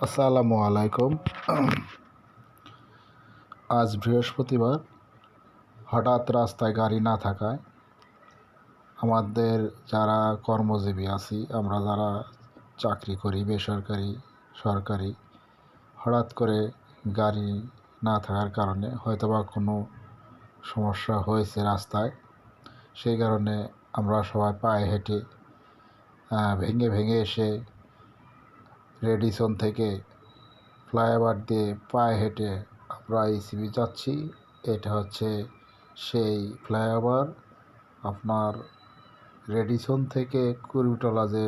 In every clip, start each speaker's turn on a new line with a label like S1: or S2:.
S1: আসসালামু আলাইকুম। আজ বৃহস্পতিবার। হঠাৎ রাস্তায় গাড়ি না থাকায় আমাদের যারা কর্মজীবী আছি, আমরা যারা চাকরি করি, বেসরকারি সরকারি, হঠাৎ করে গাড়ি না থাকার কারণে হয়তোবা কোনো সমস্যা হয়েছে রাস্তায়। সেই কারণে আমরা সবাই পায়ে হেঁটে ভেঙে ভেঙে এসে রেডিসন থেকে ফ্লাইওভার দিয়ে পায়ে হেঁটে আমরা ইসিবি যাচ্ছি। এটা হচ্ছে সেই ফ্লাইওভার, আপনার রেডিসন থেকে কুড়িটলা যে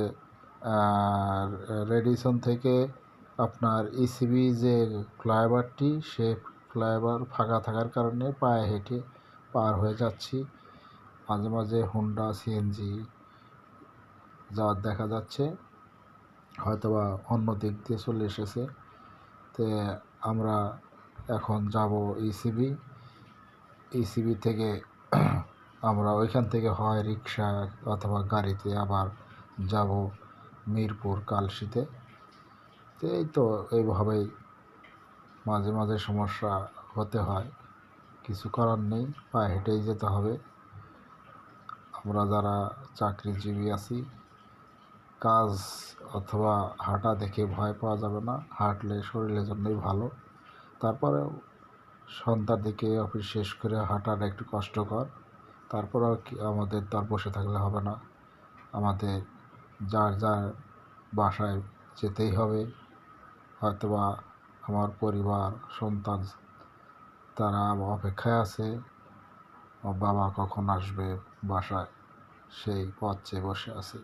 S1: রেডিসন থেকে আপনার ইসিবি যে ফ্লাইওভারটি, সে ফ্লাইওভার ফাঁকা থাকার কারণে পায়ে হেঁটে পার হয়ে যাচ্ছি। মাঝে মাঝে হুন্ডা সিএনজি যা দেখা যাচ্ছে, হয়তোবা অন্য দিক দিয়ে চলে এসেছে। তো আমরা এখন যাব ইসিবি থেকে আমরা ওইখান থেকে হয় রিক্সা অথবা গাড়িতে আবার যাব মিরপুর কালশিতে। তো এইভাবেই মাঝে মাঝে সমস্যা হতে হয়, কিছু করার নেই, পায়ে হেঁটেই যেতে হবে। আমরা যারা চাকরিজীবী আছি, কাজ অথবা হাঁটা দেখে ভয় পাওয়া যাবে না, হাঁটলে শরীরের জন্যই ভালো। তারপরেও সন্ধ্যার দিকে অফিস শেষ করে হাঁটাটা একটু কষ্টকর, তারপরেও আমাদের তো আর বসে থাকলে হবে না, আমাদের যার যার বাসায় যেতেই হবে। হয়তোবা আমার পরিবার সন্তান তারা অপেক্ষায় আছে, বাবা কখন আসবে বাসায়, সেই পথ চেয়ে বসে আছে।